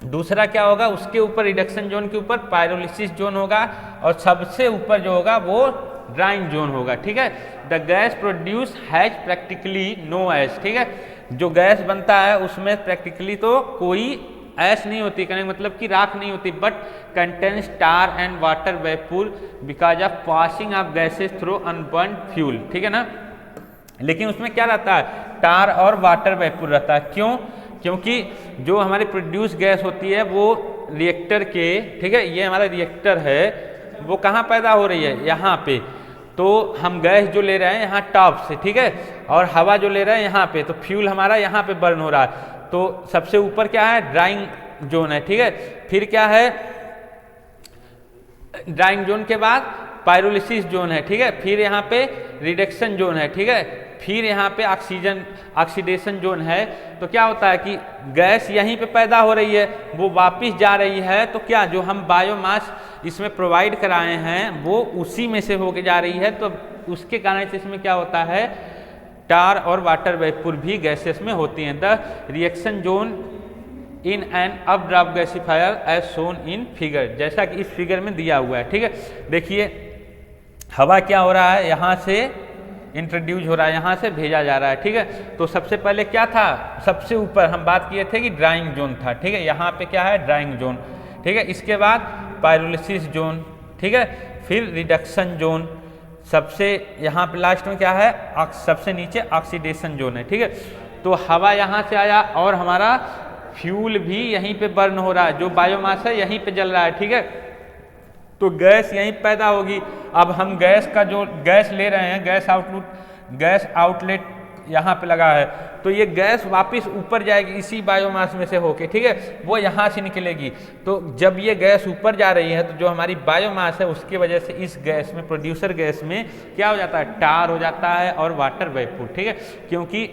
दूसरा क्या होगा? उसके ऊपर, रिडक्शन जोन के ऊपर पायरोलिसिस जोन होगा और सबसे ऊपर जो होगा वो ड्राइंग जोन होगा। ठीक है, the gas produce has practically no ash. ठीक है, जो गैस बनता है उसमें प्रैक्टिकली तो कोई ऐश नहीं होती, कहने मतलब कि राख नहीं होती, but contains tar and water vapour because of passing of gases through unburnt fuel. ठीक है ना, लेकिन उसमें क्या रहता है? टार और वाटर वेपूर रहता है। क्यों? क्योंकि जो हमारी प्रोड्यूस गैस होती है वो रिएक्टर के, ठीक है, ये हमारा रिएक्टर है, वो कहाँ पैदा हो रही है? यहाँ पे। तो हम गैस जो ले रहे हैं यहाँ टॉप से, ठीक है, और हवा जो ले रहे हैं यहाँ पे, तो फ्यूल हमारा यहाँ पे बर्न हो रहा है। तो सबसे ऊपर क्या है? ड्राइंग जोन है। ठीक है, फिर क्या है? ड्राइंग जोन के बाद पायरोलिसिस जोन है। ठीक है, फिर यहाँ पे रिडक्शन जोन है। ठीक है, फिर यहाँ पे ऑक्सीडेशन जोन है। तो क्या होता है कि गैस यहीं पे पैदा हो रही है, वो वापस जा रही है, तो क्या जो हम बायोमास इसमें प्रोवाइड कराए हैं वो उसी में से होके जा रही है, तो उसके कारण से इसमें क्या होता है? टार और वाटर वेपूर भी गैसेस में होती हैं। The reaction zone in an updraft gasifier as shown in figure, जैसा कि इस फिगर में दिया हुआ है। ठीक है, देखिए हवा क्या हो रहा है? यहाँ से इंट्रोड्यूस हो रहा है, यहाँ से भेजा जा रहा है। ठीक है, तो सबसे पहले क्या था? सबसे ऊपर हम बात किए थे कि ड्राइंग जोन था। ठीक है, यहाँ पे क्या है? Drawing zone. ठीक है, इसके बाद पायरोलिसिस जोन। ठीक है, फिर रिडक्शन जोन, सबसे यहाँ पे लास्ट में क्या है, सबसे नीचे ऑक्सीडेशन जोन है, ठीक है। तो हवा यहाँ से आया और हमारा फ्यूल भी यहीं पे बर्न हो रहा है, जो बायोमास है यहीं पे जल रहा है, ठीक है। तो गैस यहीं पैदा होगी। अब हम गैस का जो गैस ले रहे हैं, गैस आउटलेट यहाँ पे लगा है, तो ये गैस वापस ऊपर जाएगी इसी बायोमास में से होके, ठीक है, वो यहाँ से निकलेगी। तो जब ये गैस ऊपर जा रही है तो जो हमारी बायोमास है उसकी वजह से इस गैस में, प्रोड्यूसर गैस में क्या हो जाता है, टार हो जाता है और वाटर वेपर, ठीक है। क्योंकि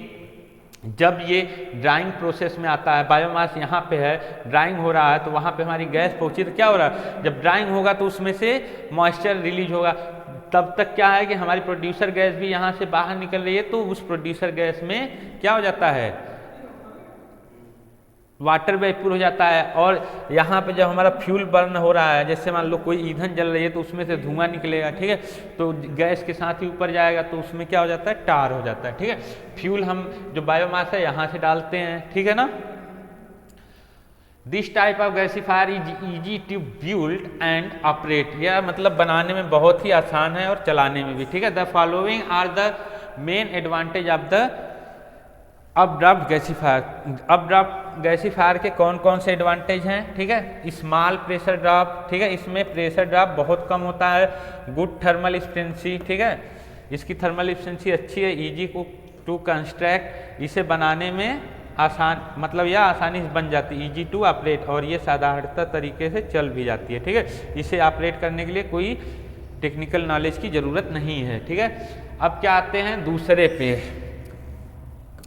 जब ये ड्राइंग प्रोसेस में आता है, बायोमास यहाँ पे है, ड्राइंग हो रहा है, तो वहाँ पे हमारी गैस पहुँची, तो क्या हो रहा है, जब ड्राइंग होगा तो उसमें से मॉइस्चर रिलीज होगा, तब तक क्या है कि हमारी प्रोड्यूसर गैस भी यहाँ से बाहर निकल रही है, तो उस प्रोड्यूसर गैस में क्या हो जाता है, वाटर वेपर हो जाता है। और यहाँ पे जब हमारा फ्यूल बर्न हो रहा है, जैसे मान लो कोई ईंधन जल रही है तो उसमें से धुआं निकलेगा, ठीक है, तो गैस के साथ ही ऊपर जाएगा, तो उसमें क्या हो जाता है, टार हो जाता है, ठीक है। फ्यूल हम जो बायोमास है यहाँ से डालते हैं, ठीक है ना। This type of gasifier is easy to build and operate, यह मतलब बनाने में बहुत ही आसान है और चलाने में भी, ठीक है। The following are the main advantage of the updraft gasifier. Updraft gasifier के कौन कौन से एडवांटेज हैं, ठीक है। स्मॉल प्रेशर ड्रॉप, ठीक है, इसमें प्रेशर ड्रॉप बहुत कम होता है। गुड थर्मल इफिशिएंसी, ठीक है, इसकी थर्मल इफिशिएंसी अच्छी है। इजी टू कंस्ट्रक्ट, इसे बनाने में आसान, मतलब यह आसानी से बन जाती है। इजी टू ऑपरेट, और ये साधारणतः तरीके से चल भी जाती है, ठीक है। इसे ऑपरेट करने के लिए कोई टेक्निकल नॉलेज की ज़रूरत नहीं है, ठीक है। अब क्या आते हैं दूसरे पे,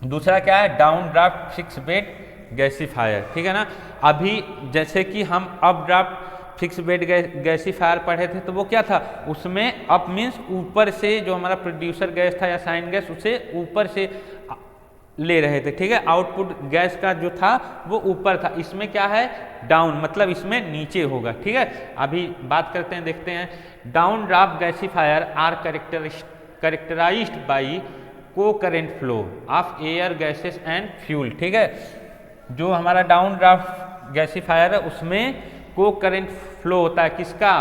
दूसरा क्या है, down draft fix bed gasifier, ठीक है ना। अभी जैसे कि हम up draft fix bed gasifier पढ़े थे, तो वो क्या था, उसमें अप मीन्स ऊपर से जो हमारा प्रोड्यूसर गैस था या साइन गैस, उसे ऊपर से ले रहे थे, ठीक है। आउटपुट गैस का जो था वो ऊपर था। इसमें क्या है, डाउन, मतलब इसमें नीचे होगा, ठीक है। अभी बात करते हैं, देखते हैं। Down draft gasifier are characterised by co current flow of air gases and fuel, ठीक है। जो हमारा डाउन ड्राफ्ट गैसीफायर है उसमें को करेंट फ्लो होता है, किसका,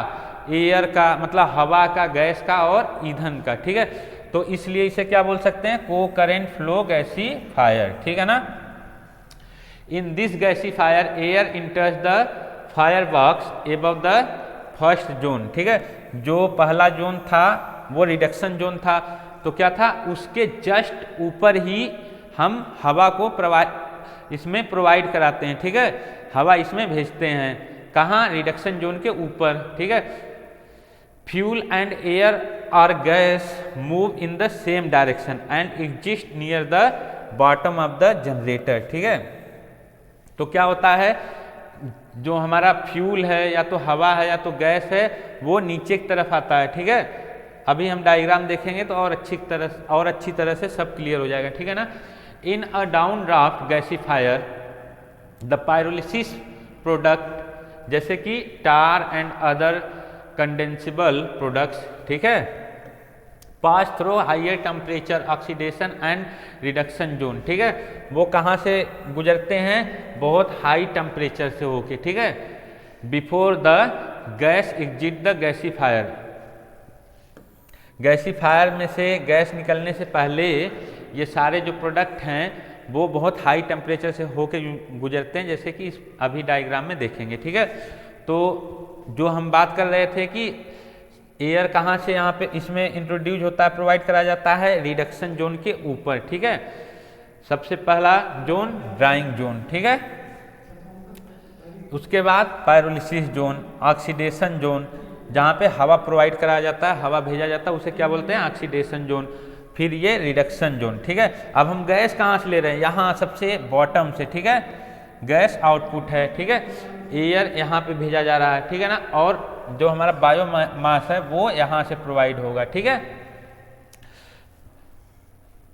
एयर का, मतलब हवा का, गैस का और ईंधन का, ठीक है। तो इसलिए इसे क्या बोल सकते हैं, को करेंट फ्लो गैसीफायर, ठीक है ना। In this gasifier air इंटर्स the fire box above the first zone, ठीक है। जो पहला जोन था वो रिडक्शन जोन था, तो क्या था, उसके जस्ट ऊपर ही हम हवा को इसमें प्रोवाइड कराते हैं, ठीक है। हवा इसमें भेजते हैं, कहाँ, रिडक्शन जोन के ऊपर, ठीक है। फ्यूल एंड एयर और gas move in the same direction and exist near the bottom of the generator, ठीक है। तो क्या होता है, जो हमारा फ्यूल है या तो हवा है या तो गैस है, वो नीचे की तरफ आता है, ठीक है। अभी हम डायग्राम देखेंगे तो और अच्छी तरह से सब क्लियर हो जाएगा, ठीक है ना। In a down draft gasifier the pyrolysis product, जैसे कि tar and other condensable products, ठीक है, pass through higher temperature oxidation and reduction zone, ठीक है। वो कहाँ से गुजरते हैं, बहुत हाई टेम्परेचर से होके, ठीक है, before the gas exit the gasifier. Gasifier में से गैस निकलने से पहले ये सारे जो प्रोडक्ट हैं वो बहुत हाई टेम्परेचर से होके गुजरते हैं, जैसे कि अभी डायग्राम में देखेंगे, ठीक है। तो जो हम बात कर रहे थे कि एयर कहाँ से यहाँ पे इसमें इंट्रोड्यूस होता है, प्रोवाइड करा जाता है रिडक्शन जोन के ऊपर, ठीक है। सबसे पहला जोन ड्राइंग जोन, ठीक है, उसके बाद पायरोलिसिस जोन, ऑक्सीडेशन जोन, जहाँ पे हवा प्रोवाइड कराया जाता है, हवा भेजा जाता है, उसे क्या बोलते हैं, ऑक्सीडेशन जोन। फिर ये रिडक्शन जोन, ठीक है। अब हम गैस कहाँ से ले रहे हैं, यहाँ सबसे बॉटम से, ठीक है, गैस आउटपुट है, ठीक है, एयर यहाँ पे भेजा जा रहा है, ठीक है ना, और जो हमारा बायोमास है वो यहाँ से प्रोवाइड होगा, ठीक है।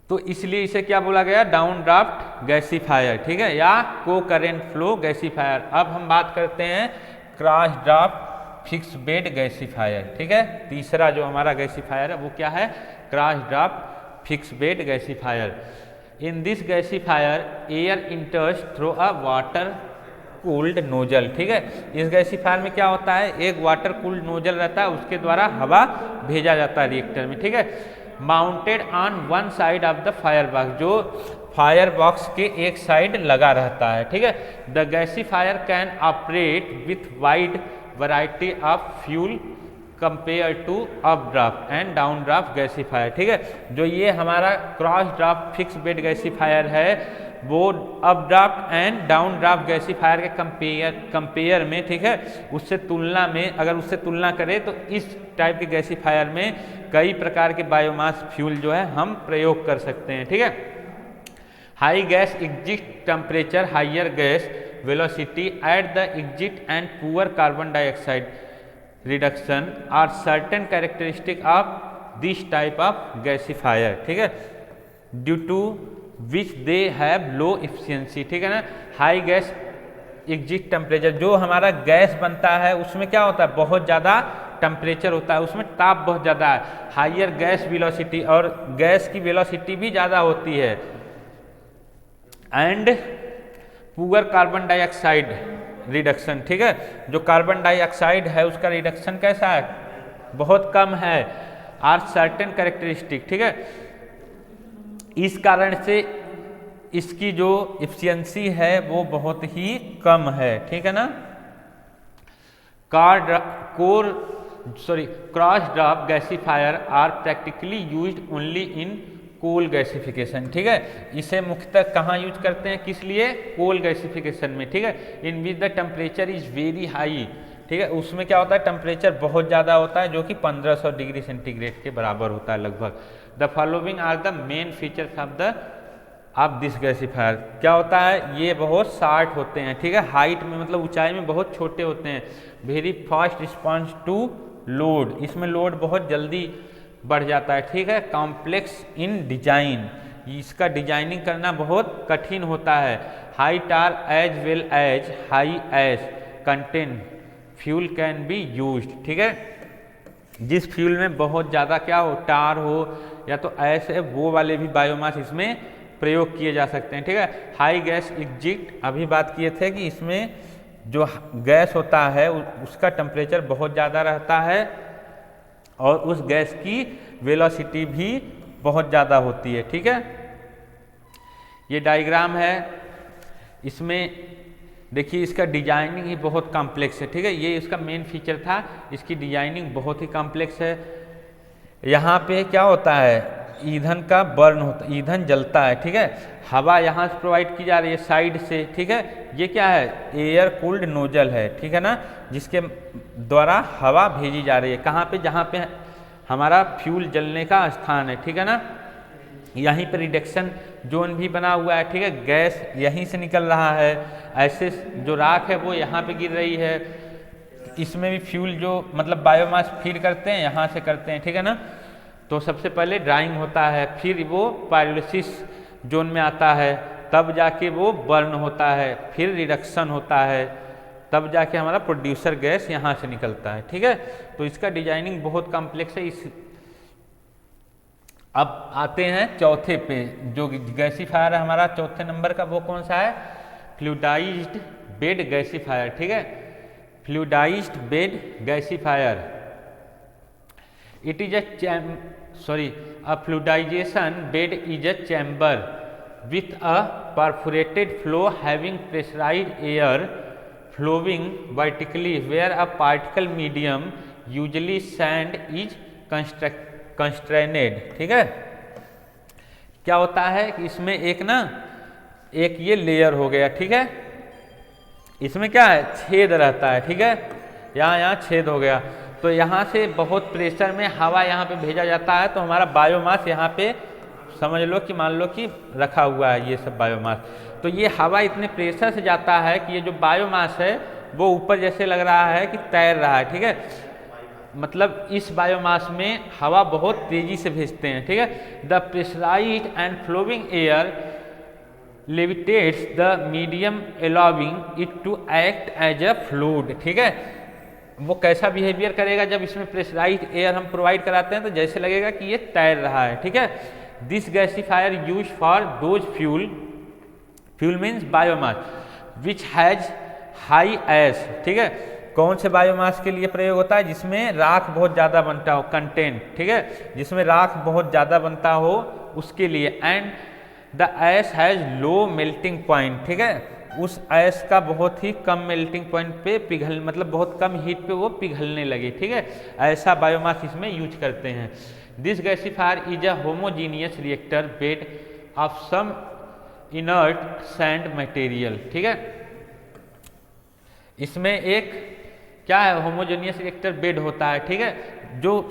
तो इसलिए इसे क्या बोला गया, डाउन ड्राफ्ट गैसीफायर, ठीक है, या को करेंट फ्लो गैसीफायर। अब हम बात करते हैं cross draft fix bed gasifier, ठीक है। तीसरा जो हमारा गैसीफायर है वो क्या है, cross draft fix bed gasifier. In this gasifier air इंटर्स through a water cooled nozzle. ठीक है, इस गैसीफायर में क्या होता है, एक वाटर कूल्ड नोजल रहता है, उसके द्वारा हवा भेजा जाता है रिएक्टर में। ठीक है, mounted on one side of the fire box, जो फायर बॉक्स के एक साइड लगा रहता है। ठीक है, the gasifier can operate with wide variety of fuel compare to updraft and down draft gasifier. ठीक है, जो ये हमारा cross draft fix bed gasifier है वो updraft and down draft gasifier के कंपेयर में, ठीक है, उससे तुलना में, अगर उससे तुलना करें तो इस टाइप के गैसीफायर में कई प्रकार के बायोमास फ्यूल जो है हम प्रयोग कर सकते हैं। ठीक है, high gas exit temperature, higher gas velocity at the exit and poor carbon dioxide reduction are certain characteristic of this type of gasifier. ठीक है, due to which they have low efficiency. ठीक है ना, हाई गैस एग्जिट टेम्परेचर, जो हमारा gas बनता है उसमें क्या होता है, बहुत ज़्यादा टेम्परेचर होता है, उसमें ताप बहुत ज़्यादा है। हाइयर गैस वेलोसिटी, और गैस की वेलोसिटी भी ज़्यादा होती है। And poor carbon dioxide reduction. ठीक है, जो कार्बन डाइऑक्साइड है उसका रिडक्शन कैसा है, बहुत कम है। Are certain characteristic. ठीक है, इस कारण से इसकी जो इफिशियंसी है वो बहुत ही कम है। ठीक है ना, cross draft gasifier are practically used only in coal gasification. ठीक है, इसे मुख्यतः कहाँ यूज करते हैं, किस लिए, कोल गैसिफिकेशन में। ठीक है, in which the temperature is very high. ठीक है, उसमें क्या होता है, टेम्परेचर बहुत ज़्यादा होता है, जो कि 1500 डिग्री सेंटीग्रेड के बराबर होता है लगभग। The following are the main features of this gasifier. क्या होता है, ये बहुत शार्ट होते हैं। ठीक है, हाइट में मतलब ऊंचाई में बहुत छोटे होते हैं। Very fast response to load, इसमें लोड बहुत जल्दी बढ़ जाता है। ठीक है, कॉम्प्लेक्स इन डिजाइन, इसका डिजाइनिंग करना बहुत कठिन होता है। High tar as well as high ash content fuel can be used. ठीक है, जिस फ्यूल में बहुत ज़्यादा क्या हो, टार हो या तो ऐश है, वो वाले भी बायोमास इसमें प्रयोग किए जा सकते हैं। ठीक है, हाई गैस एग्जिट, अभी बात किए थे कि इसमें जो गैस होता है उसका टेम्परेचर बहुत ज़्यादा रहता है और उस गैस की वेलोसिटी भी बहुत ज़्यादा होती है। ठीक है, ये डायग्राम है, इसमें देखिए इसका डिजाइनिंग ही बहुत कॉम्प्लेक्स है। ठीक है, ये इसका मेन फीचर था, इसकी डिजाइनिंग बहुत ही कॉम्प्लेक्स है। यहाँ पे क्या होता है, ईंधन का बर्न होता है, ईंधन जलता है। ठीक है, हवा यहाँ से प्रोवाइड की जा रही है साइड से। ठीक है, ये क्या है, एयर कूल्ड नोजल है। ठीक है ना, जिसके द्वारा हवा भेजी जा रही है, कहाँ पे, जहाँ पे हमारा फ्यूल जलने का स्थान है। ठीक है ना, यहीं पर रिडक्शन जोन भी बना हुआ है। ठीक है, गैस यहीं से निकल रहा है, ऐसे जो राख है वो यहाँ पे गिर रही है। इसमें भी फ्यूल जो मतलब बायोमास फीड करते हैं, यहाँ से करते हैं। ठीक है ना, तो सबसे पहले ड्राइंग होता है, फिर वो पायरोलिसिस जोन में आता है, तब जाके वो बर्न होता है, फिर रिडक्शन होता है, तब जाके हमारा प्रोड्यूसर गैस यहाँ से निकलता है। ठीक है, तो इसका डिजाइनिंग बहुत कॉम्प्लेक्स है। अब आते हैं चौथे पे, जो गैसीफायर है हमारा चौथे नंबर का, वो कौन सा है, फ्लूइडाइज्ड बेड गैसीफायर। ठीक है, fluidised bed gasifier, it is a fluidization bed is a chamber with a perforated flow having pressurized air flowing vertically where a particle medium usually sand is constrained। ठीक है, क्या होता है कि इसमें एक ये लेयर हो गया। ठीक है, इसमें क्या है, छेद रहता है। ठीक है, यहाँ छेद हो गया, तो यहाँ से बहुत प्रेशर में हवा यहाँ पे भेजा जाता है, तो हमारा बायोमास यहाँ पे समझ लो कि मान लो कि रखा हुआ है ये सब बायोमास। तो ये हवा इतने प्रेशर से जाता है कि ये जो बायोमास है वो ऊपर जैसे लग रहा है कि तैर रहा है। ठीक है, मतलब इस बायोमास में हवा बहुत तेजी से भेजते हैं। ठीक है, the pressurised and flowing air levitates the medium allowing it to act as a fluid. ठीक है, वो कैसा बिहेवियर करेगा, जब इसमें प्रेशराइज्ड एयर हम प्रोवाइड कराते हैं तो जैसे लगेगा कि ये तैर रहा है। ठीक है, this gasifier use for those fuel means biomass which has high ash, ठीक है। कौन से बायोमास के लिए प्रयोग होता है? जिसमें राख बहुत ज़्यादा बनता हो, कंटेंट, ठीक है, जिसमें राख बहुत ज़्यादा बनता हो उसके लिए। And the ash has low melting point, ठीक है, उस ऐश का बहुत ही कम मेल्टिंग पॉइंट पे पिघल, मतलब बहुत कम हीट पे वो पिघलने लगे, ठीक है, ऐसा बायोमास इसमें यूज करते हैं। This gasifier is a homogeneous reactor bed of some inert sand material, ठीक है। इसमें एक क्या है, होमोजेनियस रिएक्टर बेड होता है, ठीक है, जो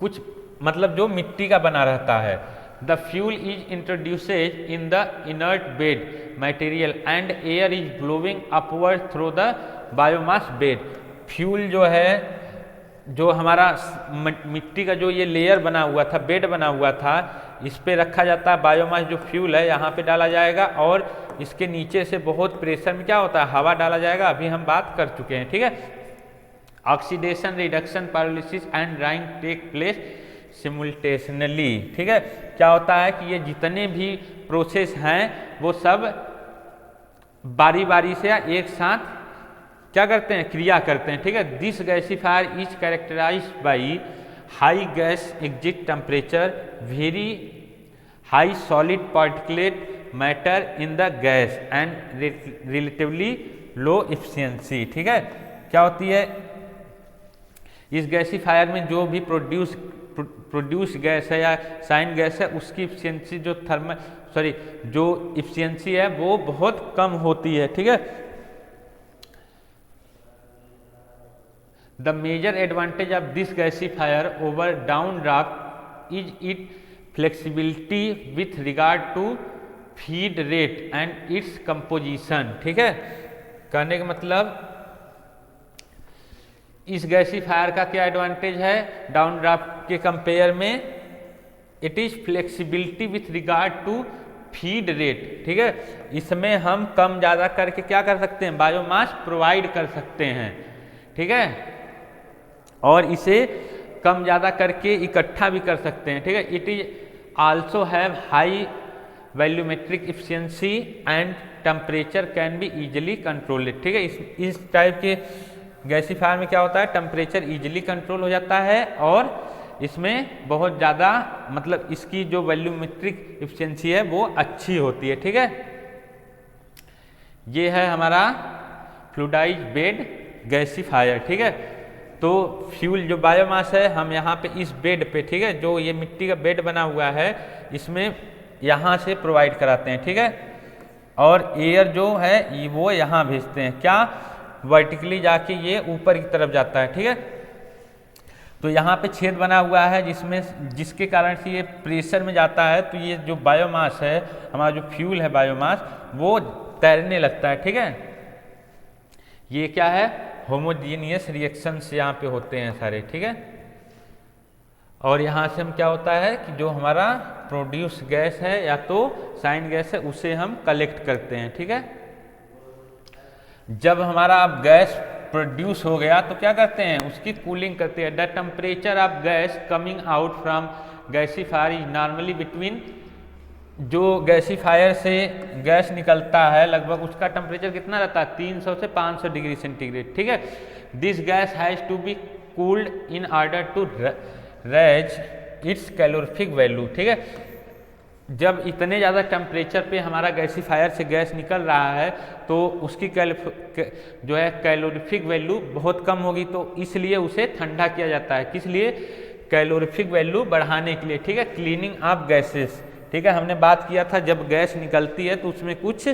कुछ मतलब जो मिट्टी का बना रहता है। The fuel is introduced in the inert bed material and air is blowing upward through the biomass bed. Fuel जो है, जो हमारा मिट्टी का जो ये लेयर बना हुआ था, बेड बना हुआ था, इस पे रखा जाता है बायोमास, जो फ्यूल है यहाँ पे डाला जाएगा और इसके नीचे से बहुत प्रेशर में क्या होता है, हवा डाला जाएगा, अभी हम बात कर चुके हैं, ठीक है। Oxidation, reduction, pyrolysis and drying take place simultaneously, ठीक है। क्या होता है कि ये जितने भी प्रोसेस हैं वो सब बारी बारी से या एक साथ क्या करते हैं, क्रिया करते हैं, ठीक है। This gasifier is characterized by high gas exit temperature, very high solid particulate matter in the gas and relatively low efficiency, ठीक है। क्या होती है इस गैसीफायर में, जो भी प्रोड्यूस गैस है या साइन गैस है, उसकी एफिशिएंसी जो जो एफिशिएंसी है वो बहुत कम होती है, ठीक है। The major advantage of this gasifier over downdraft is it flexibility with regard to feed rate and its composition, ठीक है। कहने का मतलब इस गैसीफायर का क्या एडवांटेज है डाउन ड्राफ्ट के कंपेयर में, it is flexibility with regard to feed rate, ठीक है। इसमें हम कम ज़्यादा करके क्या कर सकते हैं, बायोमास प्रोवाइड कर सकते हैं, ठीक है, और इसे कम ज़्यादा करके इकट्ठा भी कर सकते हैं, ठीक है। It is also have high volumetric efficiency and temperature can be easily controlled, ठीक है। इस टाइप के गैसीफायर में क्या होता है, टेम्परेचर इजीली कंट्रोल हो जाता है और इसमें बहुत ज़्यादा मतलब इसकी जो वैल्यूमेट्रिक एफिशिएंसी है वो अच्छी होती है, ठीक है। ये है हमारा फ्लूइडाइज बेड गैसीफायर, ठीक है। तो फ्यूल जो बायोमास है हम यहाँ पे इस बेड पे, ठीक है, जो ये मिट्टी का बेड बना हुआ है इसमें यहाँ से प्रोवाइड कराते हैं, ठीक है, और एयर जो है वो यहाँ भेजते हैं, क्या, वर्टिकली जाके ये ऊपर की तरफ जाता है, ठीक है। तो यहाँ पे छेद बना हुआ है जिसके कारण से ये प्रेशर में जाता है, तो ये जो बायोमास है, हमारा जो फ्यूल है बायोमास, वो तैरने लगता है, ठीक है। ये क्या है, होमोजीनियस रिएक्शंस यहाँ पे होते हैं सारे, ठीक है। और यहाँ से हम क्या होता है कि जो हमारा प्रोड्यूस गैस है या तो साइन गैस है उसे हम कलेक्ट करते हैं, ठीक है। जब हमारा अब गैस प्रोड्यूस हो गया तो क्या करते हैं, उसकी कूलिंग करते हैं। The temperature of gas coming out from gasifier is normally between, जो गैसीफायर से गैस निकलता है लगभग उसका टेम्परेचर कितना रहता है, 300 से 500 डिग्री सेंटीग्रेड, ठीक है। This gas has to be cooled in order to raise its calorific value, ठीक है। जब इतने ज़्यादा टेम्परेचर पे हमारा गैसीफायर से गैस निकल रहा है तो उसकी जो है कैलोरीफिक वैल्यू बहुत कम होगी, तो इसलिए उसे ठंडा किया जाता है। किस लिए, कैलोरीफिक वैल्यू बढ़ाने के लिए, ठीक है। क्लीनिंग ऑफ गैसेस, ठीक है, हमने बात किया था जब गैस निकलती है तो उसमें कुछ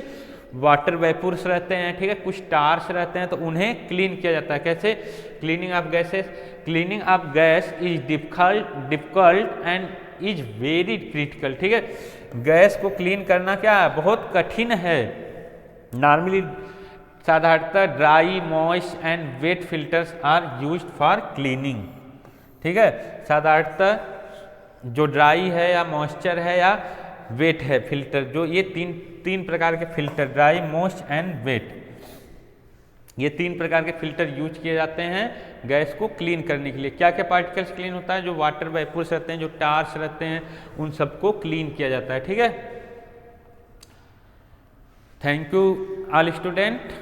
वाटर वेपर्स रहते हैं, ठीक है, कुछ टार्स रहते हैं, तो उन्हें क्लीन किया जाता है। कैसे, cleaning of gases, cleaning of gas is difficult and is very critical, ठीक है। गैस को क्लीन करना क्या है, बहुत कठिन है। नॉर्मली साधारणतः dry, moist and wet filters are used for cleaning, ठीक है। साधारणतः जो ड्राई है या मॉइस्चर है या वेट है फिल्टर, जो ये तीन प्रकार के filter, dry, moist and wet, ये 3 प्रकार के फिल्टर यूज किए जाते हैं गैस को क्लीन करने के लिए। क्या क्या पार्टिकल्स क्लीन होता है, जो वाटर वेपर्स रहते हैं, जो टार्स रहते हैं, उन सबको क्लीन किया जाता है, ठीक है। Thank you all student.